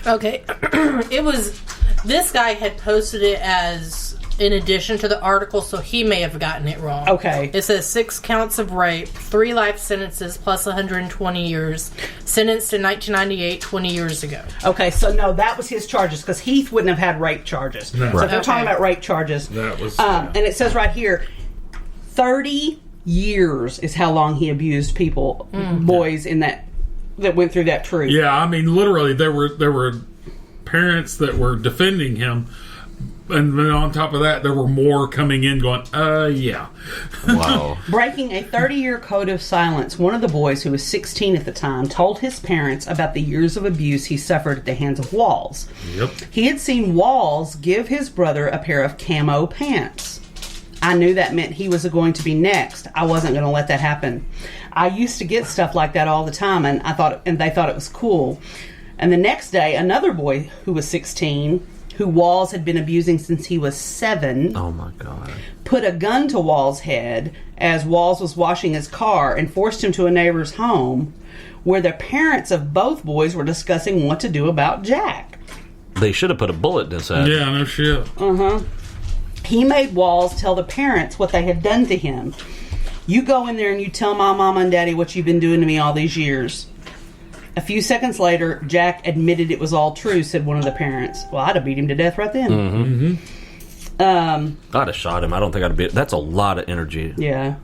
Okay. This guy had posted it as in addition to the article, so he may have gotten it wrong. Okay. It says 6 counts of rape, 3 life sentences plus 120 years, sentenced in 1998, 20 years ago. Okay, so no, that was his charges, because Heath wouldn't have had rape charges. No. So if they're talking about rape charges. That was... And it says right here, 30 years is how long he abused people, boys in that went through that troop. Yeah, I mean, literally, there were parents that were defending him. And then on top of that, there were more coming in going, yeah. Wow. Breaking a 30-year code of silence, one of the boys, who was 16 at the time, told his parents about the years of abuse he suffered at the hands of Walls. Yep. He had seen Walls give his brother a pair of camo pants. I knew that meant he was going to be next. I wasn't going to let that happen. I used to get stuff like that all the time, and they thought it was cool. And the next day, another boy who was 16... who Walls had been abusing since he was 7. Oh, my God. Put a gun to Walls' head as Walls was washing his car and forced him to a neighbor's home where the parents of both boys were discussing what to do about Jack. They should have put a bullet in his head. Yeah, no shit. Uh-huh. He made Walls tell the parents what they had done to him. You go in there and you tell my mama and daddy what you've been doing to me all these years. A few seconds later, Jack admitted it was all true, said one of the parents. Well, I'd have beat him to death right then. I'd have shot him. I don't think I'd be... That's a lot of energy. Yeah.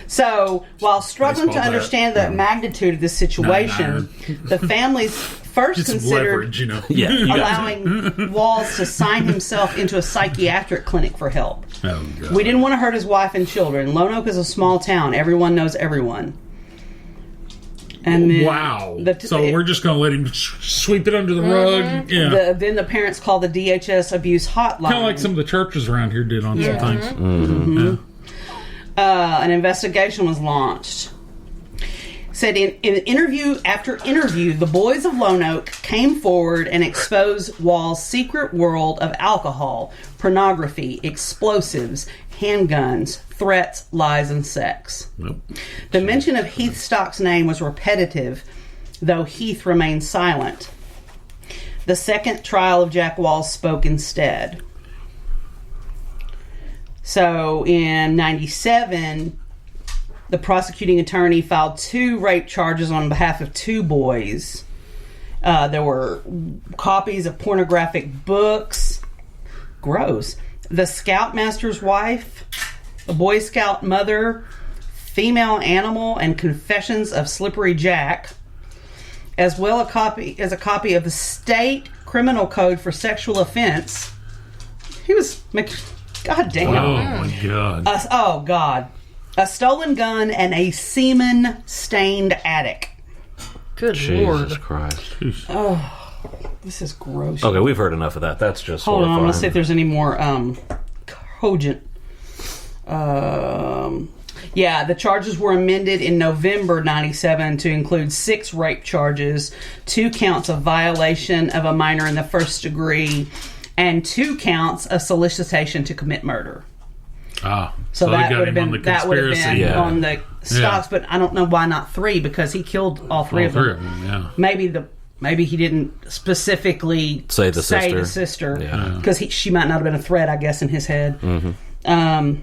So, while struggling to understand the magnitude of this situation, the families first considered allowing Walls to sign himself into a psychiatric clinic for help. Oh, God. We didn't want to hurt his wife and children. Lone Oak is a small town. Everyone knows everyone. And then so we're just going to let him sweep it under the rug? Yeah. Then the parents called the DHS abuse hotline. Kind of like some of the churches around here did on some things. An investigation was launched. Said in interview after interview, the boys of Lone Oak came forward and exposed Wall's secret world of alcohol, pornography, explosives, handguns, threats, lies, and sex. Nope. The mention of Heath Stock's name was repetitive, though Heath remained silent. The second trial of Jack Walls spoke instead. So in 97, the prosecuting attorney filed 2 rape charges on behalf of 2 boys. There were copies of pornographic books. Gross. The Scoutmaster's wife, a Boy Scout mother, female animal, and Confessions of Slippery Jack, as well as a copy of the state criminal code for sexual offense. He was... God damn. Oh, my God. Oh, God. A stolen gun and a semen-stained attic. Good Lord. Jesus Christ. Oh, this is gross. Okay, we've heard enough of that. That's just Hold on, horrifying. I'm going to see if there's any more cogent. Yeah, the charges were amended in November 97 to include 6 rape charges, 2 counts of violation of a minor in the first degree, and 2 counts of solicitation to commit murder. So that would have been on the stocks, Yeah. but I don't know why not 3, because he killed all 3 of them. Yeah. Maybe he didn't specifically say the sister, because she might not have been a threat, I guess, in his head. Mm-hmm.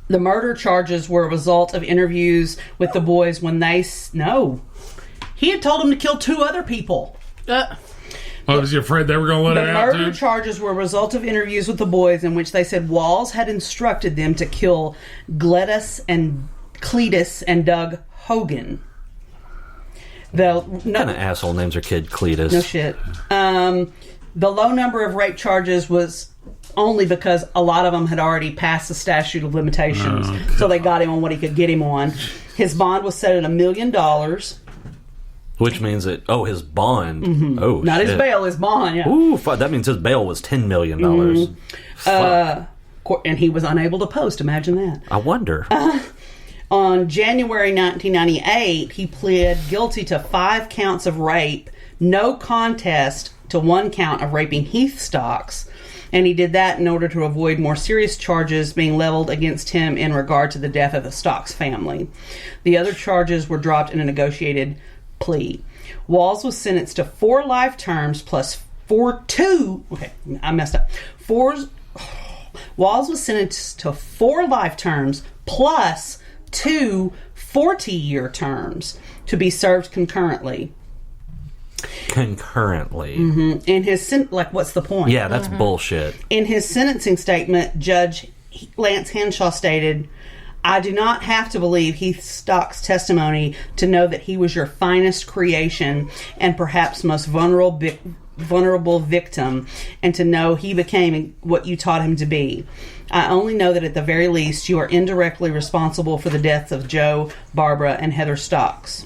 The murder charges were a result of interviews with the boys when he had told them to kill 2 other people. Was you afraid they were going to let it out, The murder charges were a result of interviews with the boys in which they said Walls had instructed them to kill Cletus and Doug Hogan. What kind of asshole names her kid Cletus? No shit. The low number of rape charges was only because a lot of them had already passed the statute of limitations. So they got him on what he could get him on. His bond was set at $1 million. Which means that, his bond. Mm-hmm. Oh, not shit. his bail, his bond, yeah. Ooh, fuck. That means his bail was $10 million. And he was unable to post, imagine that. I wonder. On January 1998, he pled guilty to 5 counts of rape, no contest to 1 count of raping Heath Stocks. And he did that in order to avoid more serious charges being leveled against him in regard to the death of the Stocks family. The other charges were dropped in a negotiated plea. Walls was sentenced to 4 life terms plus 4 Walls was sentenced to 4 life terms plus 2 40-year terms to be served concurrently. Concurrently. In his what's the point? Yeah, that's bullshit. In his sentencing statement, Judge Lance Henshaw stated, "I do not have to believe Heath Stock's testimony to know that he was your finest creation and perhaps most vulnerable victim, and to know he became what you taught him to be. I only know that at the very least you are indirectly responsible for the deaths of Joe, Barbara, and Heather Stocks."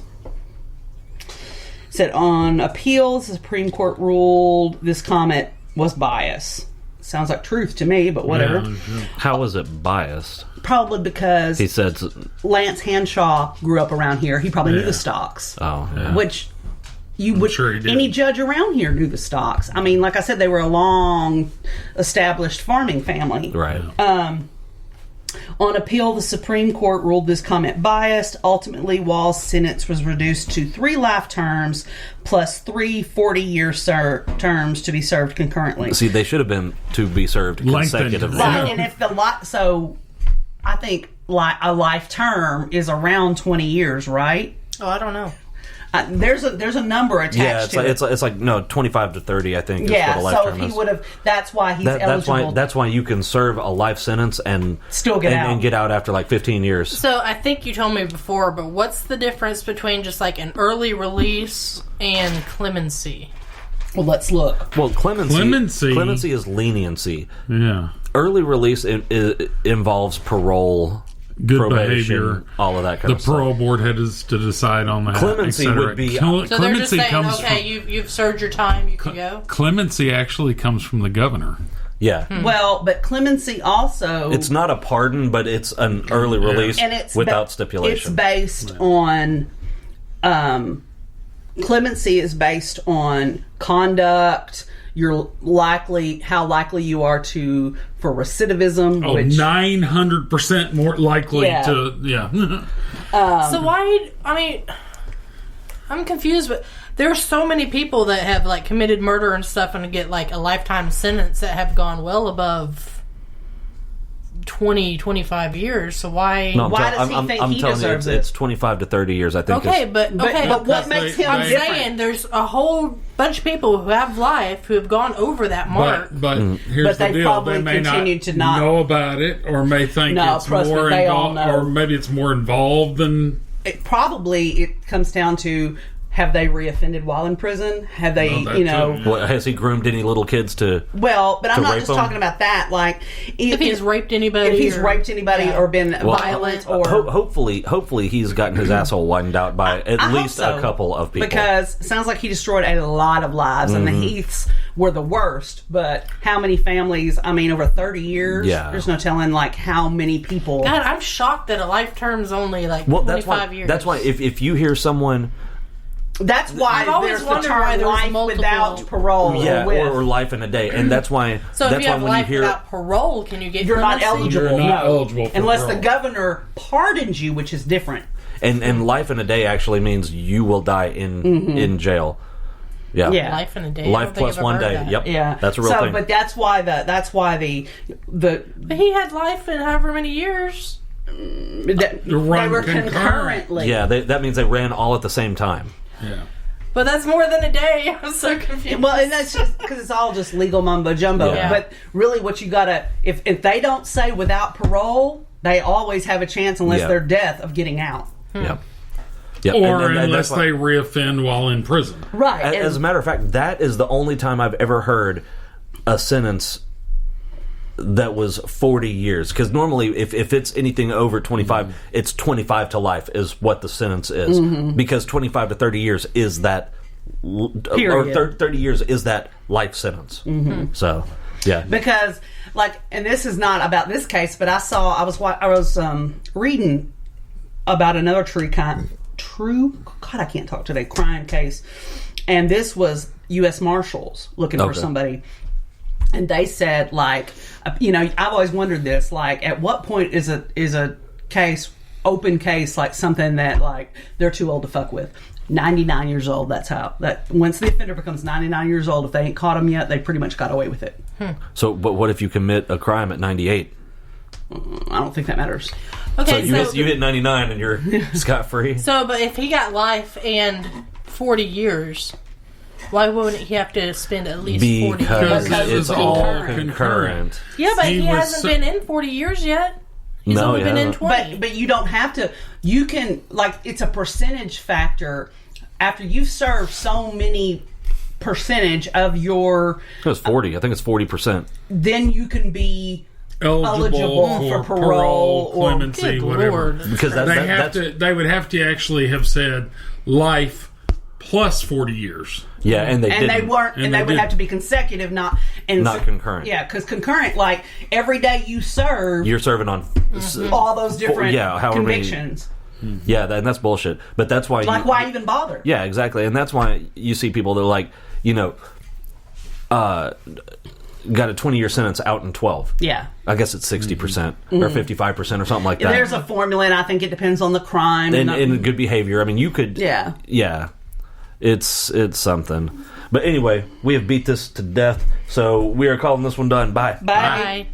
Said on appeal, the Supreme Court ruled this comment was bias. Sounds like truth to me, but whatever. Yeah. How was it biased? Probably because He said, Lance Henshaw grew up around here. He probably knew the Stocks. oh, Which you would, sure he did. any judge around here knew the Stocks. I mean, like I said, they were a long established farming family. right. On appeal, the Supreme Court ruled this comment biased. Ultimately, Wall's sentence was reduced to 3 life terms plus 3 40-year terms to be served concurrently. See, they should have been to be served Lengthened. consecutively. Right, Yeah. and if so I think a life term is around 20 years, right? Oh, I don't know. There's a number attached Yeah, to it. it's like no 25 to 30. I think. Is Yeah, what a life so term if he is. would have, that's why he's eligible. That's why you can serve a life sentence and Still get out. and get out after like 15 years. So I think you told me before, but what's the difference between just like an early release and clemency? Well, let's look. Well, Clemency. clemency is leniency. Yeah. Early release involves parole, Good probation, behavior. all of that kind The of stuff. parole board had to decide on that. Clemency et cetera. would be- So they're just saying, comes okay, you've served your time, you can go. Clemency actually comes from the governor. Yeah. Well, but clemency also, It's not a pardon, but it's an early release and it's without stipulation. It's based on clemency is based on conduct. You're how likely you are for recidivism. Oh, which 900% more likely Yeah. to, So why? I mean, I'm confused, but there are so many people that have like committed murder and stuff and get like a lifetime sentence that have gone well above 20, 25 years. So why? No, I'm Why tell- does he I'm- think I'm he telling you, deserves it's 25 to 30 years. I think. Okay, is- but what because makes they- him I'm different? saying there's a whole bunch of people who have life who have gone over that mark. But here's But the they deal: probably they may continue not to not know about it, or may think No, it's trust me, more they all involved, know. or maybe it's more involved than. It comes down to, have they reoffended while in prison? Have they, Well, that too. Well, has he groomed any little kids to? Well, but I'm To not rape just them? talking about that. Like, If he's raped anybody, if he's or- raped anybody yeah. or been violent, or Hopefully, he's gotten his asshole widened out by at I hope least so, a couple of people. because it sounds like he destroyed a lot of lives, and the Heaths were the worst. But how many families? I mean, over 30 years. Yeah. There's no telling like how many people. God, I'm shocked that a life term's only like well, 25 years. that's why if you hear someone, That's why I've always there's the wondered why term there was life multiple- without parole. yeah, or with. or life in a day, and that's why. So if that's you why have when life you hear without parole, can you get You're not clemency? eligible. You're not no. eligible for unless parole. the governor pardons you, which is different. and life in a day actually means you will die in jail. Yeah. Yeah. Life in a day. I Life don't think plus I've one ever heard day. that. Yep. Yeah, That's a real thing. But that's why the But he had life in however many years. they run were concurrent. concurrently. Yeah, that means they ran all at the same time. Yeah. But that's more than a day. I'm so confused. Well, and that's just because it's all just legal mumbo jumbo. Yeah. But really, what you gotta, if they don't say without parole, they always have a chance, unless Yeah. they're death, of getting out. Yep. Yep. Or and unless that's why- they reoffend while in prison. Right. As a matter of fact, that is the only time I've ever heard a sentence that was 40 years. Because normally, if it's anything over 25, it's 25 to life is what the sentence is. Because 25 to 30 years is that, or Period. 30 years is that life sentence. So, yeah. because and this is not about this case, but I was reading about another crime case, and this was U.S. Marshals looking for Okay. somebody, and they said I've always wondered this, at what point is a case open case, like something that they're too old to fuck with. 99 years old. That's how that. Once the offender becomes 99 years old, if they ain't caught him yet, they pretty much got away with it. So, but what if you commit a crime at 98? I don't think that matters. Okay, So you hit 99 and you're scot free. So, but if he got life and 40 years, why wouldn't he have to spend at least 40 years? Because it's it's all concurrent. concurrent. Yeah, but he was hasn't been in 40 years yet. He's No, only he been in hasn't. 20. But you don't have to. You can, like, it's a percentage factor. After you've served so many percentage of your, It was 40. I think it's 40%. then you can be eligible for for parole or- clemency, Good whatever. Lord. Because that's They would have to actually have said life plus 40 years. yeah, and they and didn't. they weren't, And and they they would didn't. have to be consecutive, not concurrent. Yeah, because concurrent, like every day you serve, You're serving on. all those different however many- convictions. Yeah, and that's bullshit. But that's why. Like, why even bother? Yeah, exactly, and that's why you see people that are like, got a 20-year sentence out in 12. Yeah. I guess it's 60% or 55% or something like that. There's a formula, and I think it depends on the crime and good behavior. I mean, you could. Yeah. It's something. But anyway, we have beat this to death, so we are calling this one done. Bye. Bye. Bye.